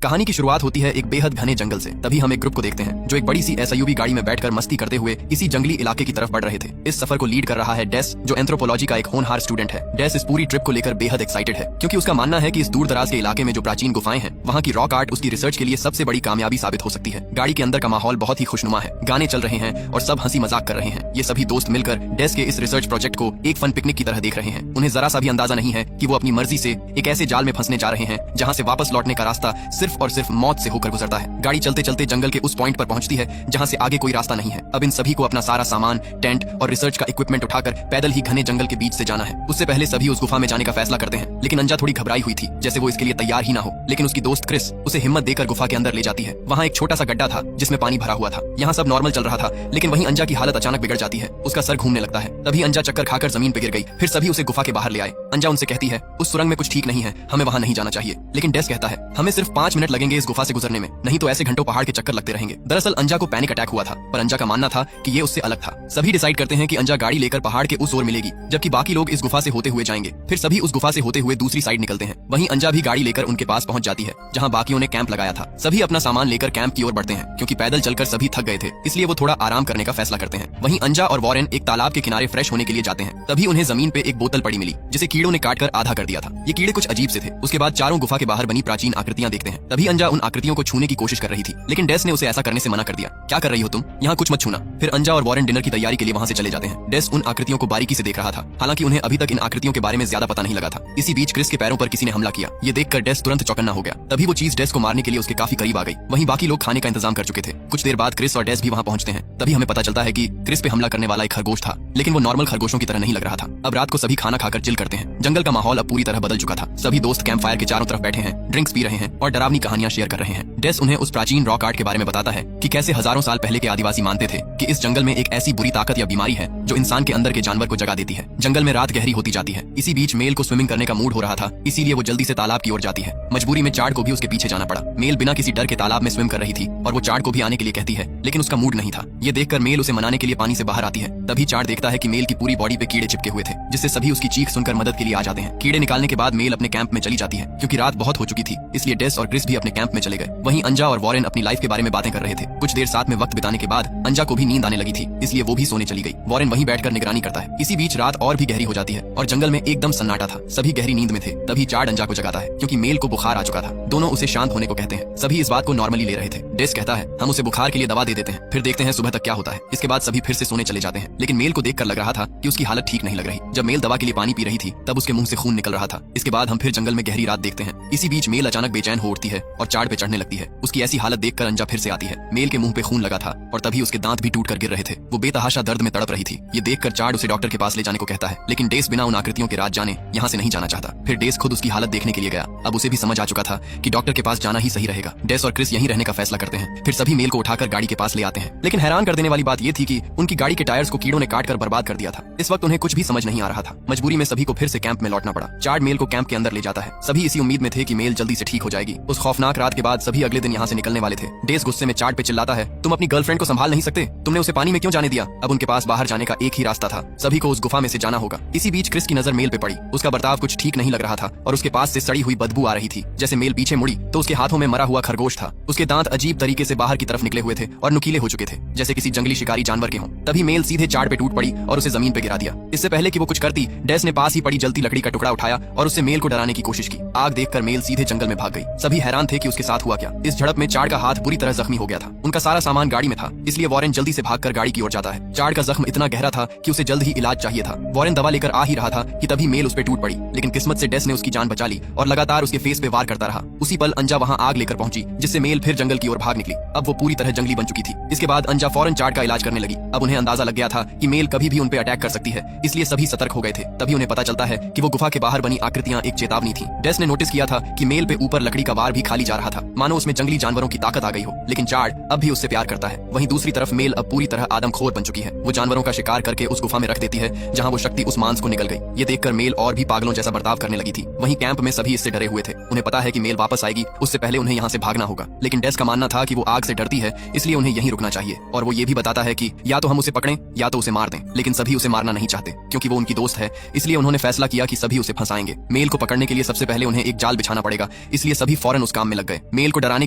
कहानी की शुरुआत होती है एक बेहद घने जंगल से। तभी हम एक ग्रुप को देखते हैं जो एक बड़ी सी एसयूवी गाड़ी में बैठकर मस्ती करते हुए इसी जंगली इलाके की तरफ बढ़ रहे थे। इस सफर को लीड कर रहा है डेस, जो एंथ्रोपोलॉजी का एक होनहार स्टूडेंट है। डेस इस पूरी ट्रिप को लेकर बेहद एक्साइटेड है, क्योंकि उसका मानना है कि इस दूर दराज के इलाके में जो प्राचीन गुफाएं हैं, वहाँ की रॉक आर्ट उसकी रिसर्च के लिए सबसे बड़ी कामयाबी साबित हो सकती है। गाड़ी के अंदर का माहौल बहुत ही खुशनुमा है, गाने चल रहे हैं और सब हंसी मजाक कर रहे हैं। ये सभी दोस्त मिलकर डेस के इस रिसर्च प्रोजेक्ट को एक फन पिकनिक की तरह देख रहे हैं। उन्हें जरा सा भी अंदाजा नहीं है कि वो अपनी मर्जी से एक ऐसे जाल में फंसने जा रहे हैं जहाँ से वापस लौटने का रास्ता सिर्फ और सिर्फ मौत से होकर गुजरता है। गाड़ी चलते चलते जंगल के उस पॉइंट पर पहुंचती है जहां से आगे कोई रास्ता नहीं है। अब इन सभी को अपना सारा सामान, टेंट और रिसर्च का इक्विपमेंट उठाकर पैदल ही घने जंगल के बीच से जाना है। उससे पहले सभी उस गुफा में जाने का फैसला करते हैं, लेकिन अंजा थोड़ी घबराई हुई थी, जैसे वो इसके लिए तैयार ही ना हो। लेकिन उसकी दोस्त क्रिस उसे हिम्मत देकर गुफा के अंदर ले जाती है। वहाँ एक छोटा सा गड्ढा था जिसमें पानी भरा हुआ था। यहाँ सब नॉर्मल चल रहा था, लेकिन वहीं अंजा की हालत अचानक बिगड़ जाती है। उसका सर घूमने लगता है। तभी अंजा चक्कर खाकर जमीन पर गिर गई। फिर सभी उसे गुफा के बाहर ले आए। अंजा उनसे कहती है, उस सुरंग में कुछ ठीक नहीं है, हमें वहाँ नहीं जाना चाहिए। लेकिन डेस कहता है, हमें सिर्फ 5 मिनट लगेंगे इस गुफा से गुजरने में, नहीं तो ऐसे घंटों पहाड़ के चक्कर लगते रहेंगे। दरअसल अंजा को पैनिक अटैक हुआ था, पर अंजा का मानना था कि ये उससे अलग था। सभी डिसाइड करते हैं कि अंजा गाड़ी लेकर पहाड़ के उस ओर मिलेगी, जबकि बाकी लोग इस गुफा से होते हुए जाएंगे। फिर सभी उस गुफा से होते हुए दूसरी साइड निकलते हैं। वहीं अंजा भी गाड़ी लेकर उनके पास पहुंच जाती है, जहां बाकियों ने कैंप लगाया था। सभी अपना सामान लेकर कैंप की ओर बढ़ते हैं, क्योंकि पैदल चलकर सभी थक गए थे, इसलिए वो थोड़ा आराम करने का फैसला करते हैं। वहीं अंजा और वॉरेन एक तालाब के किनारे फ्रेश होने के लिए जाते हैं। तभी उन्हें जमीन पे एक बोतल पड़ी मिली, जिसे कीड़ों ने काटकर आधा कर दिया था। ये कीड़े कुछ अजीब से थे। उसके बाद चारों गुफा के बाहर बनी प्राचीन आकृतियां देखते हैं। तभी अंजा उन आकृतियों को छूने की कोशिश कर रही थी, लेकिन डेस ने उसे ऐसा करने से मना कर दिया। क्या कर रही हो तुम, यहाँ कुछ मत छूना। फिर अंजा और वॉरेन डिनर की तैयारी के लिए वहाँ से चले जाते हैं। डेस उन आकृतियों को बारीकी से देख रहा था, हालांकि उन्हें अभी तक इन आकृतियों के बारे में ज्यादा पता नहीं लगा था। इसी बीच क्रिस के पैरों पर किसी ने हमला किया। ये देखकर डेस तुरंत चौकन्ना हो गया। तभी वो चीज डेस को मारने के लिए उसके काफी करीब आ गई। वहीं बाकी लोग खाने का इंतजाम कर चुके थे। कुछ देर बाद क्रिस और डेस भी वहाँ पहुंचते हैं। तभी हमें पता चलता है कि क्रिस पे हमला करने वाला एक खरगोश था, लेकिन वो नॉर्मल खरगोशों की तरह नहीं लग रहा था। अब रात को सभी खाना खाकर चिल करते हैं। जंगल का माहौल अब पूरी तरह बदल चुका था। सभी दोस्त कैंप फायर के चारों तरफ बैठे हैं, ड्रिंक्स पी रहे हैं और डरावनी कहानियां शेयर कर रहे हैं। डेस उन्हें उस प्राचीन रॉक आर्ट के बारे में बताता है कि कैसे हजारों साल पहले के आदिवासी मानते थे कि इस जंगल में एक ऐसी बुरी ताकत या बीमारी है जो इंसान के अंदर के जानवर को जगा देती है। जंगल में रात गहरी होती जाती है। इसी बीच मेल को स्विमिंग करने का मूड हो रहा था, इसीलिए वो जल्दी से तालाब की ओर जाती है। मजबूरी में चार्ड को भी उसके पीछे जाना पड़ा। मेल बिना किसी डर के तालाब में स्विम कर रही थी और वो चार्ड को भी आने के लिए कहती है, लेकिन उसका मूड नहीं था। ये देखकर मेल उसे मनाने के लिए पानी से बाहर आती है। तभी चार्ड देखता है कि मेल की पूरी बॉडी पे कीड़े चिपके हुए थे, जिससे सभी उसकी चीख सुनकर मदद के लिए आ जाते हैं। कीड़े निकालने के बाद मेल अपने कैंप में चली जाती है, क्योंकि रात बहुत हो चुकी थी, इसलिए डेस और क्रिस भी अपने कैंप में चले गए। वहीं अंजा और वॉरेन अपनी लाइफ के बारे में बातें कर रहे थे। कुछ देर साथ में वक्त बिताने के बाद अंजा को भी नींद आने लगी थी, इसलिए वो भी सोने चली गई। वॉरेन वहीं बैठकर निगरानी करता है। इसी बीच रात और भी गहरी हो जाती है और जंगल में एकदम सन्नाटा था। सभी गहरी नींद में थे। तभी चार्ड अंजा को जगाता है, क्योंकि मेल को बुखार आ चुका था। दोनों उसे शांत होने को कहते हैं। सभी इस बात को नॉर्मली ले रहे थे। डेस कहता है, हम उसे बुखार के लिए दवा दे देते हैं, फिर देखते हैं सुबह तक क्या होता है। इसके बाद सभी फिर से सोने चले जाते हैं। लेकिन मेल को देखकर लग रहा था कि उसकी हालत ठीक नहीं लग रही। जब मेल दवा के लिए पानी पी रही थी, तब उसके मुंह से खून निकल रहा था। इसके बाद हम फिर जंगल में गहरी रात देखते हैं। इसी बीच मेल अचानक बेचैन हो उठती है और चार्ड पे चढ़ने लगती है। उसकी ऐसी हालत देखकर अंजा फिर से आती है। मेल के मुंह पे खून लगा था और तभी उसके दांत भी टूट कर गिर रहे थे। वो बेतहाशा दर्द में तड़प रही थी। ये देखकर चार्ड उसे डॉक्टर के पास ले जाने को कहता है, लेकिन डेस बिना उन आकृतियों के राज जाने यहाँ से नहीं जाना चाहता। फिर डेस खुद उसकी हालत देखने के लिए गया। अब उसे भी समझ आ चुका था कि डॉक्टर के पास जाना ही सही रहेगा। डेस और क्रिस यहीं रहने का फैसला करते हैं। फिर सभी मेल को उठाकर गाड़ी के पास ले आते हैं। लेकिन हैरान कर देने वाली बात ये थी कि उनकी गाड़ी के टायर्स को कीड़ों ने काटकर बर्बाद कर दिया था। इस वक्त उन्हें कुछ भी समझ नहीं आ रहा था। मजबूरी में सभी को फिर से कैंप में लौटना पड़ा। चार्ड मेल को कैंप के अंदर ले जाता है। सभी इसी उम्मीद में थे कि मेल जल्दी से ठीक हो जाएगी। उस खौफनाक रात के बाद सभी अगले दिन यहाँ से निकलने वाले थे। डेस गुस्से में चार्ड पे चिल्लाता है, तुम अपनी गर्लफ्रेंड को संभाल नहीं सकते? तुमने उसे पानी में क्यों जाने दिया? अब उनके पास बाहर जाने का एक ही रास्ता था, सभी को उस गुफा में से जाना होगा। इसी बीच क्रिस की नजर मेल पे पड़ी। उसका बर्ताव कुछ ठीक नहीं लग रहा था और उसके पास से सड़ी हुई बदबू आ रही थी। जैसे मेल पीछे मुड़ी तो उसके हाथों में मरा हुआ खरगोश था। उसके दांत अजीब तरीके से बाहर की तरफ निकले हुए थे और नुकीले हो चुके थे, जैसे किसी जंगली शिकारी जानवर के हों। तभी मेल सीधे चार्ड पे टूट पड़ी और उसे जमीन पे गिरा दिया। इससे पहले कि वो कुछ करती, डेस ने पास ही पड़ी जलती लकड़ी का टुकड़ा उठाया और उससे मेल को डराने की कोशिश की। आग देखकर मेल सीधे जंगल में भाग गई। सभी हैरान थे कि उसके साथ हुआ क्या। इस झड़प में चार्ड का हाथ बुरी तरह जख्मी हो गया था। उनका सारा सामान गाड़ी में था, इसलिए वॉरेन जल्दी से भागकर गाड़ी की ओर जाता है। चार्ड का जख्म इतना गहरा था कि उसे जल्द ही इलाज चाहिए था। वॉरेन दवा लेकर आ ही रहा था कि तभी मेल उस पे टूट पड़ी, लेकिन किस्मत से डेस ने उसकी जान बचा ली और लगातार उसके फेस पे वार करता रहा। उसी पल अंजा वहाँ आग लेकर पहुंची, जिससे मेल फिर जंगल की ओर भाग निकली। अब वो पूरी तरह जंगली बन चुकी थी। इसके बाद अंजा फौरन चार्ड का इलाज करने लगी। अब उन्हें अंदाजा लग गया था कि मेल कभी भी उन पे अटैक कर सकती है, इसलिए सभी सतर्क हो गए थे। तभी उन्हें पता चलता है कि वो गुफा के बाहर बनी आकृतियां एक चेतावनी थी। डेस ने नोटिस किया था कि मेल पे ऊपर लकड़ी का वार भी खाली जा रहा था, मानो उसमें जंगली जानवरों की ताकत आ गई हो। लेकिन चार्ड अब भी उससे प्यार करता है। वहीं दूसरी तरफ मेल अब पूरी तरह आदमखोर बन चुकी है। वो जानवरों का शिकार शिकार करके उस गुफा में रख देती है जहाँ वो शक्ति उस मांस को निकल गई। ये देखकर मेल और भी पागलों जैसा बर्ताव करने लगी थी। वहीं कैंप में सभी इससे डरे हुए थे। उन्हें पता है कि मेल वापस आएगी, उससे पहले उन्हें यहाँ से भागना होगा। लेकिन डेस का मानना था कि वो आग से डरती है, इसलिए उन्हें यहीं रुकना चाहिए। और वो ये भी बताता है कि या तो हम उसे पकड़ें या तो उसे मार दें। लेकिन सभी उसे मारना नहीं चाहते क्योंकि वो उनकी दोस्त है, इसलिए उन्होंने फैसला किया कि सभी उसे फंसाएंगे। मेल को पकड़ने के लिए सबसे पहले उन्हें एक जाल बिछाना पड़ेगा, इसलिए सभी फौरन उस काम में लग गए। मेल को डराने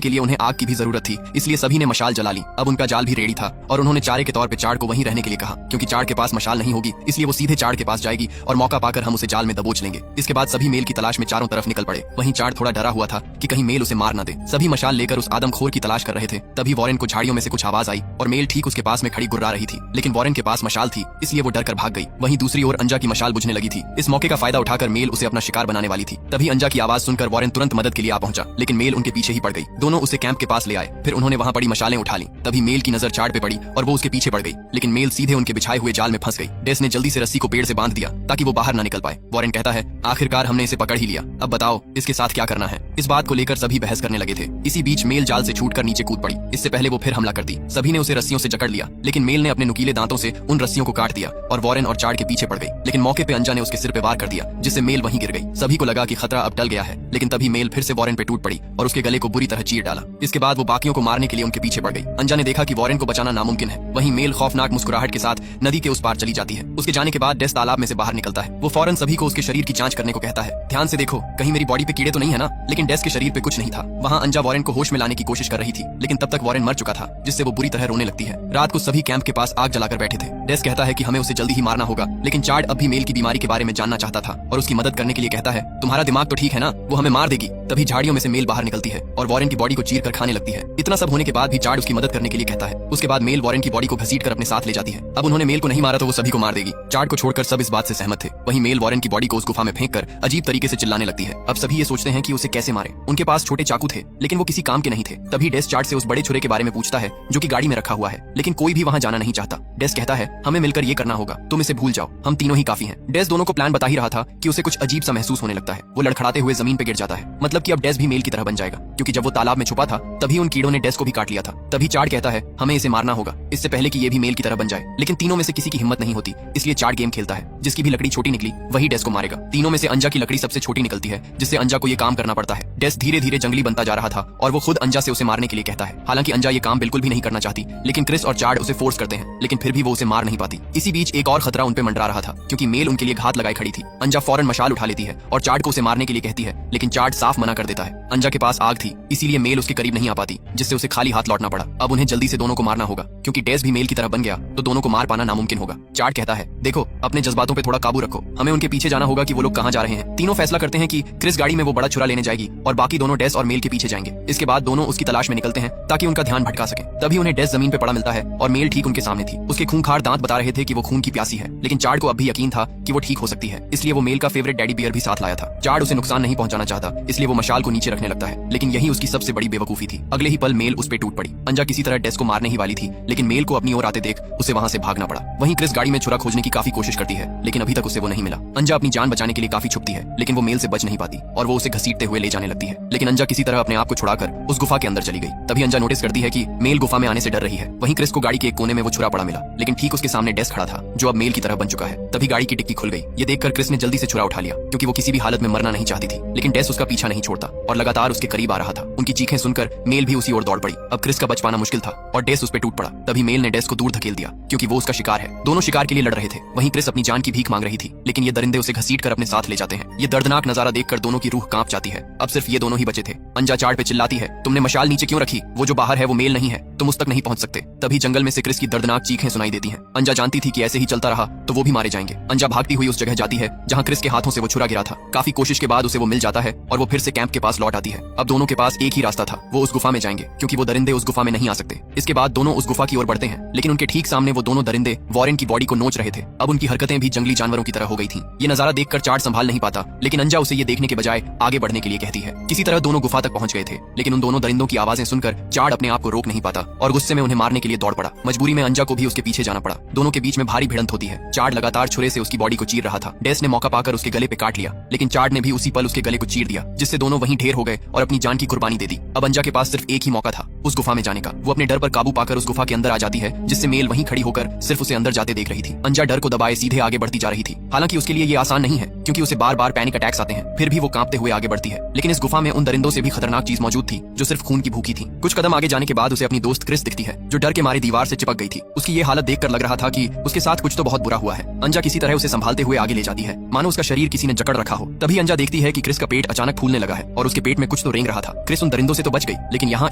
के लिए उन्हें आग की भी जरूरत थी, इसलिए सभी ने मशाल जला ली। अब उनका जाल भी रेडी था और उन्होंने चारे के तौर पे चाड़ को वहीं रहने के लिए कहा, क्योंकि चाड़ के पास मशाल नहीं होगी, इसलिए वो सीधे चाड़ के पास जाएगी और मौका पाकर हम उसे जाल में दबोच लेंगे। इसके बाद सभी मेल की तलाश में चारों तरफ निकल पड़े। वहीं चाड़ थोड़ा डरा हुआ था कि कहीं मेल उसे मार न दे। सभी मशाल लेकर उस आदमखोर की तलाश कर रहे थे। तभी वॉरेन को झाड़ियों में से कुछ आवाज आई और मेल ठीक उसके पास में खड़ी गुर्रा रही थी, लेकिन वॉरेन के पास मशाल थी, इसलिए वो डरकर भाग गई। वहीं दूसरी ओर अंजा की मशाल बुझने लगी थी। इस मौके का फायदा उठाकर मेल उसे अपना शिकार बनाने वाली थी। तभी अंजा की आवाज सुनकर वॉरेन तुरंत मदद के लिए आ पहुंचा, लेकिन मेल उनके पीछे ही पड़ गई। दोनों उसे कैंप के पास ले आए, फिर उन्होंने वहां पड़ी मशालें उठा ली। तभी मेल की नजर चाड़ पे पड़ी और वो उसके पीछे पड़ गई, लेकिन मेल सीधे उनके बिछाए हुए जाल में फंस गई। डेस ने जल्दी से रस्सी को पेड़ से बांध दिया ताकि वो बाहर न निकल पाए। वॉरेन कहता है, आखिरकार हमने इसे पकड़ ही लिया, अब बताओ इसके साथ क्या करना है। इस बात को लेकर सभी बहस करने लगे थे। इसी बीच मेल जाल से छूटकर नीचे कूद पड़ी। इससे पहले वो फिर हमला करती। सभी ने उसे रस्सियों से जकड़ लिया, लेकिन मेल ने अपने नुकीले दांतों से उन रस्सियों को काट दिया और वॉरेन और चाड़ के पीछे पड़ गई। लेकिन मौके पे अंजा ने उसके सिर पे वार कर दिया, जिससे मेल वहीं गिर गई। सभी को लगा कि खतरा अब टल गया है, लेकिन तभी मेल फिर से वॉरेन पे टूट पड़ी और उसके गले को बुरी तरह चीर डाला। इसके बाद वो बाकियों को मारने के लिए उनके पीछे पड़ गई। अंजा ने देखा कि वॉरेन को बचाना नामुमकिन है। वहीं मेल खौफनाक मुस्कुराहट के साथ नदी के उस पार चली जाती है। उसके जाने के बाद डेस तालाब में से बाहर निकलता है। वो फौरन सभी को उसके शरीर की जांच करने को कहता है। ध्यान से देखो, कहीं मेरी बॉडी पे कीड़े तो नहीं है ना। लेकिन डेस के शरीर पे कुछ नहीं था। वहाँ अंजा वॉरेन को होश में लाने की कोशिश कर रही थी, लेकिन तब तक वॉरेन मर चुका था, जिससे वो बुरी तरह रोने लगती है। रात को सभी कैंप के पास आग जलाकर बैठे थे। डेस कहता है कि हमें उसे जल्दी ही मारना होगा, लेकिन चार्ड अब भी मेल की बीमारी के बारे में जानना चाहता था और उसकी मदद करने के लिए कहता है, तुम्हारा दिमाग तो ठीक है ना, वो हमें मार देगी। तभी झाड़ियों में से मेल बाहर निकलती है और वॉरेन की बॉडी को चीर कर खाने लगती है। इतना सब होने के बाद भी चार्ड उसकी मदद करने के लिए कहता है। उसके बाद मेल वॉरेन की बॉडी को घसीट कर अपने साथ ले जाती है। अब उन्होंने मेल को नहीं मारा तो वो सभी को मार देगी। चार्ड को छोड़कर सब इस बात से सहमत थे। वहीं मेल वॉरेन की बॉडी को उस गुफा में फेंक कर अजीब तरीके से चिल्लाने लगती है। अब सभी ये सोचते हैं कि उसे कैसे मारे। उनके पास छोटे चाकू थे, लेकिन वो किसी काम के नहीं थे। तभी डेस चार्ड से उस बड़े छुरे के बारे में पूछता है जो कि गाड़ी में रखा हुआ है, लेकिन कोई भी वहां जाना नहीं चाहता। डेस कहता है, हमें मिलकर ये करना होगा, तुम इसे भूल जाओ, हम तीनों ही काफी हैं। डेस दोनों को प्लान बता ही रहा था कि उसे कुछ अजीब सा महसूस होने लगता है। वो लड़खड़ाते हुए जमीन पे गिर जाता है। मतलब कि अब डेस भी मेल की तरह बन जाएगा, क्योंकि जब वो तालाब में छुपा था तभी उन कीड़ों ने डेस को भी काट लिया था। तभी चार्ड कहता है, हमें इसे मारना होगा इससे पहले कि ये भी मेल की तरह बन जाए। लेकिन तीनों में से किसी की हिम्मत नहीं होती, इसलिए चार्ड गेम खेलता है। जिसकी भी लकड़ी छोटी निकली वही डेस को मारेगा। तीनों में से अंजा की लकड़ी सबसे छोटी निकलती है, जिससे अंजा को ये काम करना पड़ता है। डेस धीरे धीरे जंगली बनता जा रहा था और वो खुद अंजा से उसे मारने के लिए कहता है। हालांकि अंजा ये काम बिल्कुल भी नहीं करना चाहती, लेकिन क्रिस और चार्ड उसे फोर्स करते हैं, लेकिन फिर भी वो उसे मार नहीं पाती। इसी बीच एक और खतरा उन पे मंडरा रहा था, क्योंकि मेल उनके लिए घात लगाए खड़ी थी। अंजा फौरन मशाल उठा लेती है और चार्ड को उसे मारने के लिए कहती है, लेकिन चार्ड साफ मना कर देता है। अंजा के पास आग थी, इसीलिए मेल उसके करीब नहीं आ पाती, जिससे उसे खाली हाथ लौटना पड़ा। अब उन्हें जल्दी से दोनों को मारना होगा, क्योंकि डेस भी मेल की तरह बन गया तो दोनों को मार पाना नामुमकिन होगा। चार्ड कहता है, देखो अपने जज्बातों पे थोड़ा काबू रखो, हमें उनके पीछे जाना होगा कि वो लोग कहाँ जा रहे हैं। तीनों फैसला करते हैं कि क्रिस गाड़ी में वो बड़ा छुरा लेने जाएगी और बाकी दोनों डेस और मेल के पीछे जाएंगे। इसके बाद दोनों उसकी तलाश में निकलते हैं ताकि उनका ध्यान भटका सके। तभी उन्हें डेस जमीन पे पड़ा मिलता है और मेल ठीक उनके सामने थी। उसके खूंखार दांत बता रहे थे कि वो खून की प्यासी है, लेकिन चार्ड को अब भी यकीन था कि वो ठीक हो सकती है, इसलिए वो मेल का फेवरेट डैडी बियर भी साथ लाया था। चार्ड उसे नुकसान नहीं पहुंचाना चाहता, इसलिए वो मशाल को नीचे रखने लगता है, लेकिन यही उसकी सबसे बड़ी बेवकूफी थी। अगले ही पल मेल उस पे टूट पड़ी। अंजा किसी तरह डेस को मारने ही वाली थी, लेकिन मेल को अपनी ओर आते देख उसे वहां से भागना पड़ा। वहीं क्रिस गाड़ी में छुरा खोजने की काफी कोशिश करती है, लेकिन अभी तक उसे वो नहीं मिला। अंजा अपनी जान बचाने के लिए काफी छुपती है, लेकिन वो मेल से बच नहीं पाती और वो उसे घसीटते हुए ले जाने लगती है। लेकिन अंजा किसी तरह अपने आप को छुड़ाकर उस गुफा के अंदर चली गई। तभी अंजा नोटिस करती है कि मेल गुफा में आने से डर रही है। वहीं क्रिस को गाड़ी के एक कोने में वो छुरा पड़ा मिला, लेकिन ठीक उसके सामने डेस खड़ा था, जो अब मेल की तरह बन चुका है। तभी गाड़ी की डिक्की खुल गई। ये देखकर क्रिस ने जल्दी से छुरा उठा लिया, क्योंकि वो किसी भी हालत में मरना नहीं चाहती थी। लेकिन डेस उसका पीछा नहीं छोड़ता और लगातार उसके करीब आ रहा था। उनकी चीखें सुनकर मेल भी उसी ओर दौड़ पड़ी। अब क्रिस का बच पाना मुश्किल था और डेस उस पे टूट पड़ा। तभी मेल ने डेस को दूर धकेल दिया, क्योंकि वो उसका शिकार है। दोनों शिकार के लिए लड़ रहे थे। वहीं क्रिस अपनी जान की भीख मांग रही थी, लेकिन ये दरिंदे उसे घसीट कर अपने साथ ले जाते हैं। ये दर्दनाक नजारा देखकर दोनों की रूह कांप जाती है। अब सिर्फ ये दोनों ही बचे थे। अंजा चार्ड पे चिल्लाती है, तुमने मशाल नीचे क्यों रखी? वो जो बाहर है वो मेल नहीं है, तुम उस तक नहीं पहुंच सकते। तभी जंगल में से क्रिस की दर्दनाक चीखें सुनाई देती हैं। अंजा जानती थी कि ऐसे ही चलता रहा तो वो भी मारे जाएंगे। अंजा भागती हुई उस जगह जाती है जहाँ क्रिस के हाथों से वो छुरा गिरा था। काफी कोशिश के बाद उसे वो मिल जाता है और वो फिर से कैंप के पास लौट आती है। अब दोनों के पास एक ही रास्ता था, वो उस गुफा में जाएंगे, क्योंकि वो दरिंदे उस गुफा में नहीं आ सकते। इसके बाद दोनों उस गुफा की ओर बढ़ते हैं, लेकिन उनके ठीक सामने वो दोनों दरिंदे वॉरेन की बॉडी को नोच रहे थे। अब उनकी हरकतें भी जंगली जानवरों की तरह हो गई थी। ये नजारा देखकर चार्ड संभाल नहीं पाता, लेकिन अंजा उसे ये देखने के बजाय आगे बढ़ने के लिए कहती है। किसी तरह दोनों गुफा तक पहुंच गए थे, लेकिन उन दोनों दरिंदों की आवाजें सुनकर चार्ड अपने आप को रोक नहीं पाता और गुस्से में उन्हें मारने के लिए दौड़ पड़ा। मजबूरी में अंजा को भी उसके पीछे जाना पड़ा। दोनों के बीच में भारी भिड़ंत होती है। चार्ड लगातार छुरे से उसकी बॉडी को चीर रहा था। डेस ने मौका पाकर उसके गले पे काट लिया, लेकिन चार्ड ने भी उसी पल उसके गले को चीर दिया, जिससे दोनों वहीं ढेर हो गए और अपनी जान की कुर्बानी दे दी। अब अंजा के पास सिर्फ एक ही मौका था उस गुफा में जाने का। वो अपने डर पर काबू पाकर उस गुफा के अंदर आ जाती है, जिससे मेल वहीं खड़ी होकर सिर्फ उसे अंदर जाते देख रही थी। अंजा डर को दबाए सीधे आगे बढ़ती जा रही थी। हालांकि उसके लिए ये आसान नहीं है, क्योंकि उसे बार बार पैनिक अटैक्स आते हैं। फिर भी वो कांपते हुए आगे बढ़ती है। लेकिन इस गुफा में उन दरिंदों से भी खतरनाक चीज मौजूद थी, जो सिर्फ खून की भूखी थी। कुछ कदम आगे जाने के बाद उसे अपनी दोस्त क्रिस दिखती है, जो डर के मारे दीवार से चिपक गई थी। उसकी ये हालत देखकर लग रहा था कि उसके साथ कुछ तो बहुत बुरा हुआ है। अंजा किसी तरह उसे संभालते हुए आगे ले जाती है, मानो उसका शरीर किसी ने जकड़ रखा हो। तभी अंजा देखती है कि क्रिस का पेट अचानक फूलने लगा है और उसके पेट में कुछ तो रेंग रहा था। क्रिस उन दरिंदों से तो बच गई, लेकिन यहाँ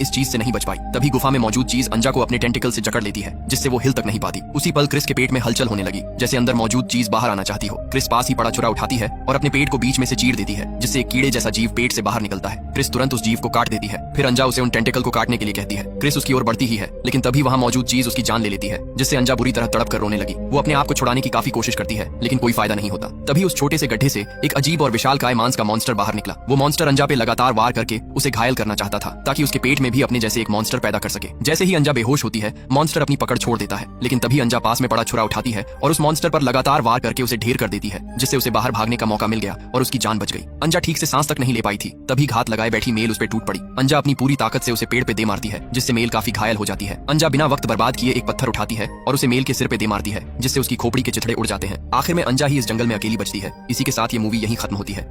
इस चीज से नहीं बच पाई। तभी गुफा में मौजूद चीज अंजा को अपने टेंटिकल से जकड़ लेती है, जिससे वो हिल तक नहीं पाती। उसी पल क्रिस के पेट में हलचल होने लगी, जैसे अंदर मौजूद चीज बाहर आना चाहती हो। क्रिस पास ही पड़ा छुरा उठाती है और अपने पेट को बीच में से चीर देती है, जिससे एक कीड़े जैसा जीव पेट से बाहर निकलता है। क्रिस तुरंत उस जीव को काट देती है। फिर अंजा उसे उन टेंटिकल को काटने के लिए कहती है। क्रिस उसकी ओर बढ़ती ही है, लेकिन तभी वहाँ मौजूद चीज उसकी जान ले लेती है, जिससे अंजा बुरी तरह तड़प कर रोने लगी। वो अपने आप को छुड़ाने की काफी कोशिश करती है, लेकिन कोई फायदा नहीं होता। तभी उस छोटे से गड्ढे से एक अजीब और विशालकाय मांस का मॉन्स्टर बाहर निकला। वो मॉन्स्टर अंजा पे लगातार वार करके उसे घायल करना चाहता था, ताकि उसके पेट में भी अपने जैसे एक मॉन्स्टर पैदा कर सके। जैसे ही अंजा बेहोश होती है, मॉन्स्टर अपनी पकड़ छोड़ देता है, लेकिन तभी अंजा पास में पड़ा छुरा उठाती है और उस मॉन्स्टर पर लगातार वार करके उसे ढेर कर देती है, जिससे उसे बाहर भागने का मौका मिल गया और उसकी जान बच गई। अंजा ठीक से सांस तक नहीं ले पाई थी, तभी घात लगाए बैठी मेल उस पे टूट पड़ी। अंजा अपनी पूरी ताकत से उसे पेड़ पे दे मारती है, जिससे मेल काफी घायल हो जाती है। अंजा बिना वक्त बर्बाद किए एक पत्थर उठाती है और उसे मेल के सिर पे दे मारती है, जिससे उसकी खोपड़ी के चिथड़े उड़ जाते हैं। आखिर में अंजा ही इस जंगल में अकेली बचती है। इसी के साथ ये मूवी यहीं खत्म होती है।